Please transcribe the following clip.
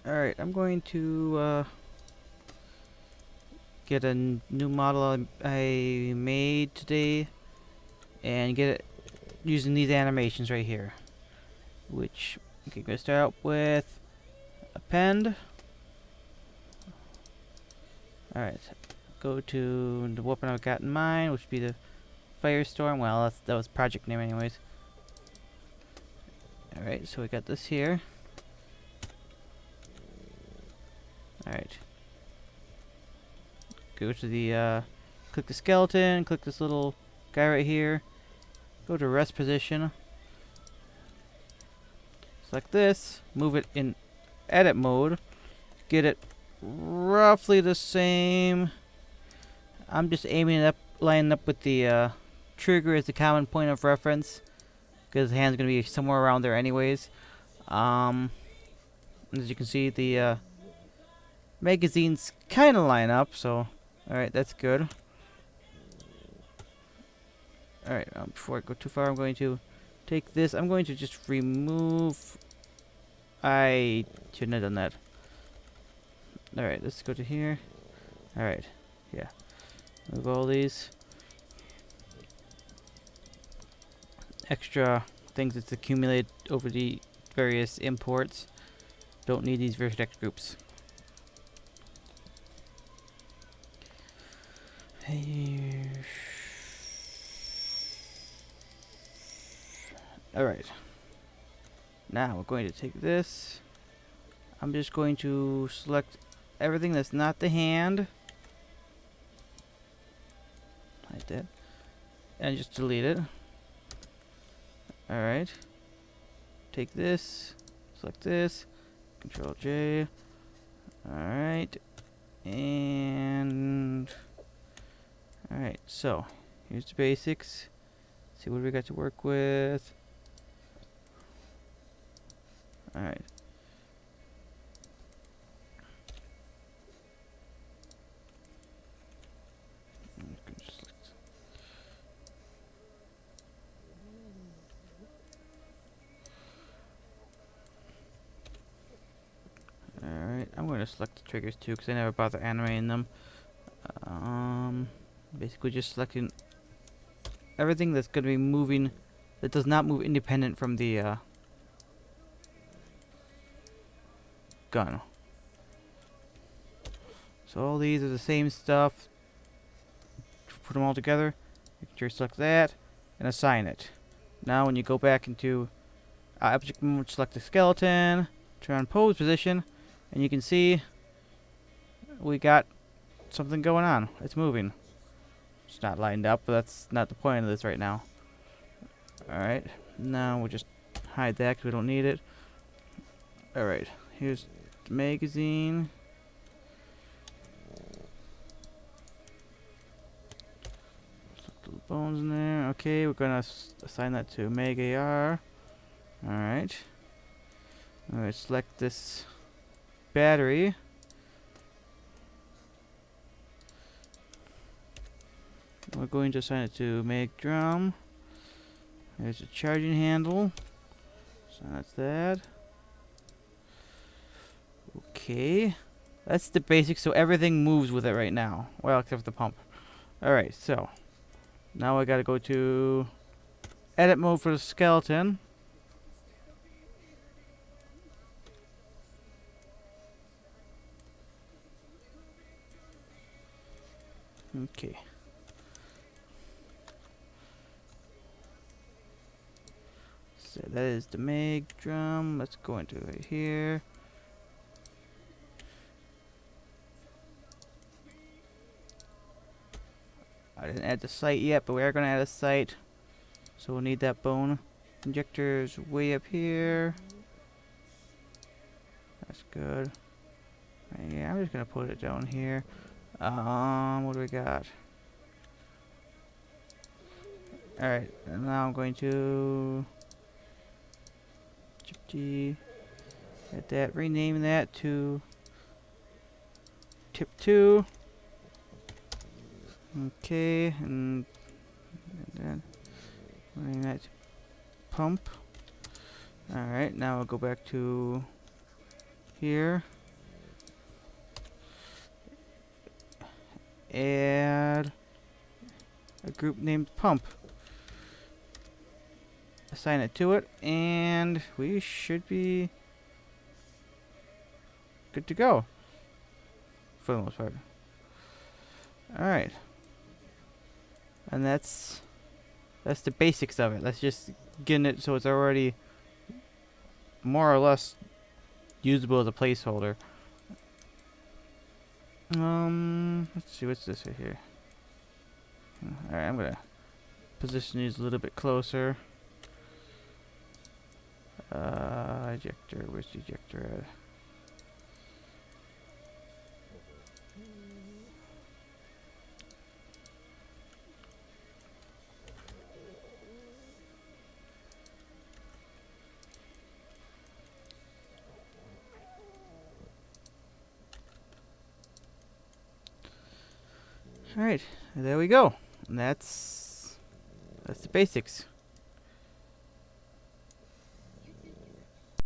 Alright, I'm going to get a new model I made today and get it using these animations right here. Which, okay, I'm going to start out with append. Alright, go to the weapon I've got in mind, which would be the Firestorm. Well, that was project name anyways. Alright, so we got this here. Alright. Go to the, click the skeleton, click this little guy right here. Go to rest position. Select this, move it in edit mode. Get it roughly the same. I'm just aiming it up, lining up with the trigger as the common point of reference. Because the hand's going to be somewhere around there anyways. As you can see, the magazines kind of line up, so alright, that's good. Alright, before I go too far, I'm going to take this. I'm going to just remove... I shouldn't have done that. Alright, let's go to here. Alright, yeah. Move all these extra things that's accumulated over the various imports. Don't need these vertex groups. Alright. Now we're going to take this. I'm just going to select everything that's not the hand. Like that. And just delete it. Alright. Take this. Select this. Control J. Alright. And... Alright, so here's the basics. See what we got to work with. Alright. Alright, I'm going to select the triggers too because I never bother animating them. Basically just selecting everything that's going to be moving that does not move independent from the gun. So all these are the same stuff. Put them all together. Make sure you select that and assign it. Now when you go back into object mode, select the skeleton, turn on pose position, and you can see we got something going on. It's moving. It's not lined up, but that's not the point of this right now. Alright, now we'll just hide that because we don't need it. Alright, here's the magazine. Little bones in there. Okay, we're gonna assign that to Meg AR. Alright. Alright, select this battery. We're going to assign it to Meg Drum. There's a charging handle. So that's that. Okay. That's the basics, so everything moves with it right now. Well, except for the pump. Alright, so. Now I gotta go to edit mode for the skeleton. Okay. So that is the Meg drum. Let's go into it right here. I didn't add the sight yet, but we are going to add a sight. So we'll need that bone. Injector's way up here. That's good. Yeah, I'm just going to put it down here. What do we got? Alright, and now I'm going to... Get that, rename that to tip 2. Okay, and then rename that to pump. Alright, now we'll go back to here. Add a group named Pump. Assign it to it, and we should be good to go. For the most part. Alright. And that's the basics of it. Let's just get it so it's already more or less usable as a placeholder. Let's see, what's this right here? Alright, I'm gonna position these a little bit closer. Ejector, where's the ejector at? Alright, there we go. And that's the basics.